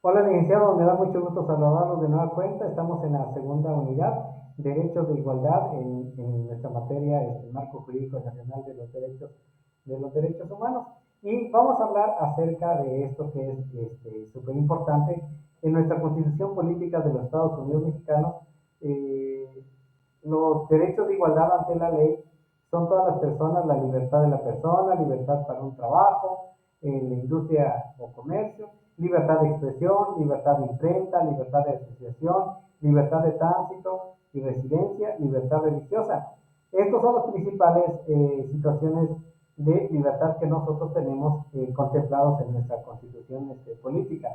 Hola, licenciado, me da mucho gusto saludarlos de nueva cuenta. Estamos en la segunda unidad, Derechos de Igualdad, en nuestra materia, el Marco Jurídico Nacional de los Derechos Humanos. Y vamos a hablar acerca de esto que es súper importante. En nuestra Constitución Política de los Estados Unidos Mexicanos, eh, los derechos de igualdad ante la ley son todas las personas, la libertad de la persona, libertad para un trabajo, en la industria o comercio, libertad de expresión, libertad de imprenta, libertad de asociación, libertad de tránsito y residencia, libertad religiosa. Estos son las principales situaciones de libertad que nosotros tenemos contemplados en nuestra constitución política.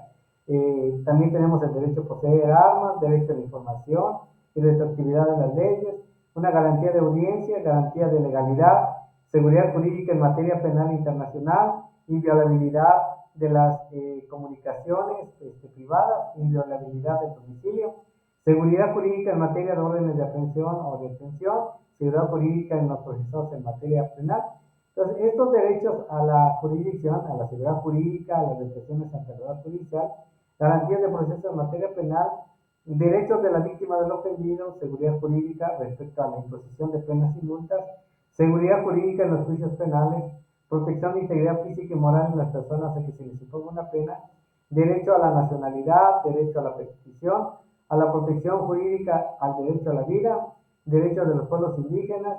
También tenemos el derecho a poseer armas, derecho a la información y retroactividad de las leyes, una garantía de audiencia, garantía de legalidad, seguridad jurídica en materia penal internacional, inviolabilidad de las comunicaciones privadas, inviolabilidad del domicilio, seguridad jurídica en materia de órdenes de aprehensión o detención, seguridad jurídica en los procesos en materia penal. Entonces, estos derechos a la jurisdicción, a la seguridad jurídica, a las detenciones ante la judicial, garantías de proceso en materia penal, derechos de la víctima del ofendido, seguridad jurídica respecto a la imposición de penas y multas, seguridad jurídica en los juicios penales, protección de integridad física y moral en las personas a que se les imponga una pena, derecho a la nacionalidad, derecho a la petición, a la protección jurídica al derecho a la vida, derechos de los pueblos indígenas,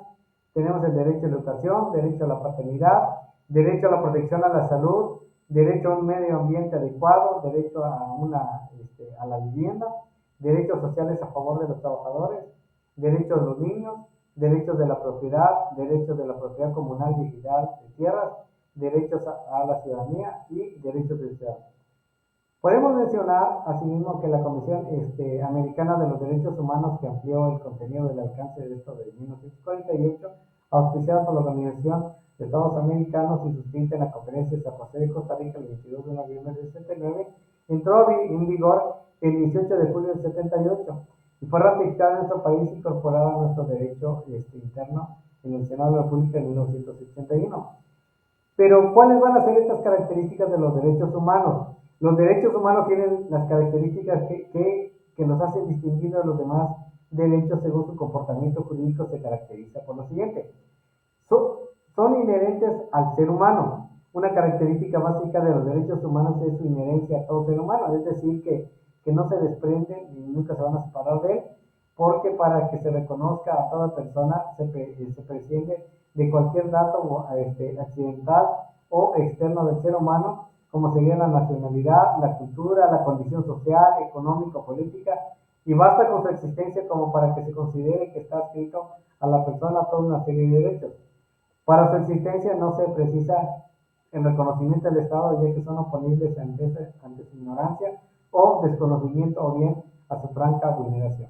tenemos el derecho a la educación, derecho a la paternidad, derecho a la protección a la salud, derecho a un medio ambiente adecuado, derecho a la vivienda, derechos sociales a favor de los trabajadores, derechos de los niños, derechos de la propiedad comunal y digital de tierras, derechos a la ciudadanía y derechos de ciudadanía. Podemos mencionar asimismo que la Comisión Americana de los Derechos Humanos, que amplió el contenido del alcance de esto de 1948, auspiciada por la Organización de Estados Americanos y suscrita en la Conferencia de San José de Costa Rica el 22 de noviembre del 69, entró en vigor el 18 de julio del 78 y fue ratificada en nuestro país e incorporada a nuestro derecho interno en el Senado de la República en 1981. Pero, ¿cuáles van a ser estas características de los derechos humanos? Los derechos humanos tienen las características que los hacen distinguir de los demás derechos según su comportamiento jurídico se caracteriza por lo siguiente. Son, son inherentes al ser humano. Una característica básica de los derechos humanos es su inherencia a todo ser humano, es decir, que no se desprenden y nunca se van a separar de él, porque para que se reconozca a toda persona se prescinde de cualquier dato accidental o externo del ser humano, como sería la nacionalidad, la cultura, la condición social, económica, política, y basta con su existencia como para que se considere que está adscrito a la persona toda una serie de derechos. Para su existencia no se precisa el reconocimiento del Estado, ya que son oponibles ante su ignorancia o desconocimiento o bien a su franca vulneración.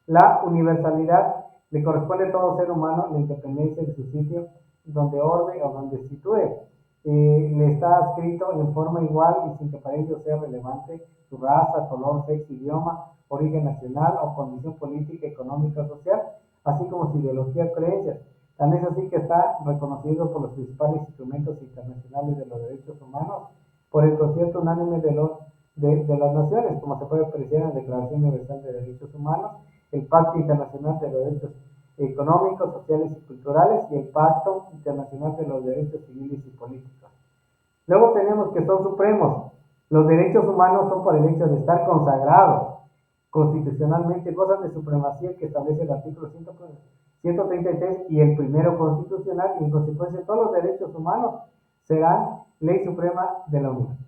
La universalidad le corresponde a todo ser humano la independencia de su sitio donde orde o donde sitúe. Le está adscrito en forma igual y sin que para ello sea relevante su raza, color, sexo, idioma, origen nacional o condición política, económica o social, así como su ideología o creencias. Tan es así que está reconocido por los principales instrumentos internacionales de los derechos humanos, por el concierto unánime de las naciones, como se puede apreciar en la Declaración Universal de Derechos Humanos, el Pacto Internacional de los Derechos Económicos, Sociales y Culturales y el Pacto Internacional de los Derechos Civiles y Políticos. Luego tenemos que son supremos. Los derechos humanos son por el hecho de estar consagrados constitucionalmente, gozan de supremacía que establece el artículo 133 y el primero constitucional, y en consecuencia todos los derechos humanos serán ley suprema de la Unión.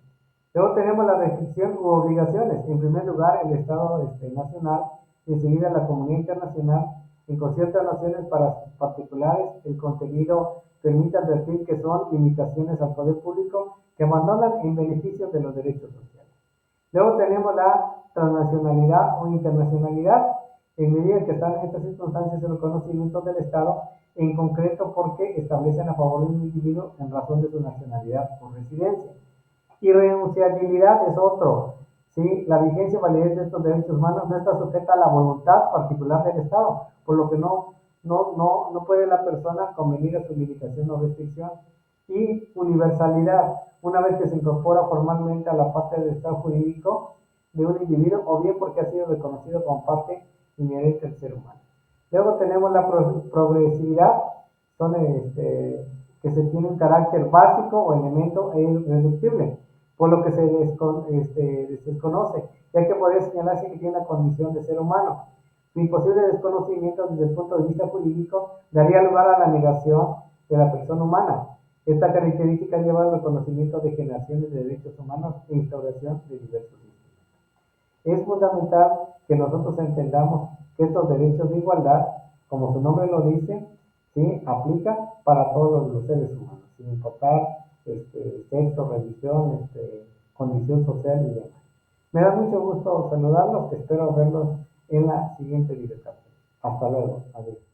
Luego tenemos la restricción u obligaciones. En primer lugar, el Estado nacional, enseguida la comunidad internacional, en concierto de naciones para particulares, el contenido permite advertir que son limitaciones al poder público que abandonan en beneficio de los derechos sociales. Luego tenemos la transnacionalidad o internacionalidad, en medida que están en estas circunstancias el reconocimiento del Estado, en concreto porque establecen a favor de un individuo en razón de su nacionalidad o residencia. Irrenunciabilidad es otro. ¿Sí? La vigencia y validez de estos derechos humanos no está sujeta a la voluntad particular del Estado, por lo que no puede la persona convenir a su limitación o restricción. Y universalidad, una vez que se incorpora formalmente a la parte del Estado jurídico, de un individuo o bien porque ha sido reconocido como parte inherente del ser humano. Luego tenemos la progresividad, son que se tiene un carácter básico o elemento e irreductible, por lo que se desconoce, ya que podría señalarse que tiene una condición de ser humano. Su imposible desconocimiento desde el punto de vista jurídico daría lugar a la negación de la persona humana. Esta característica lleva al reconocimiento de generaciones de derechos humanos e instauración de diversos instrumentos. Es fundamental que nosotros entendamos que estos derechos de igualdad, como su nombre lo dice, ¿sí?, aplica para todos los seres humanos, sin importar sexo, religión, condición social y demás. Me da mucho gusto saludarlos, espero verlos en la siguiente videocápsula. Hasta luego. Adiós.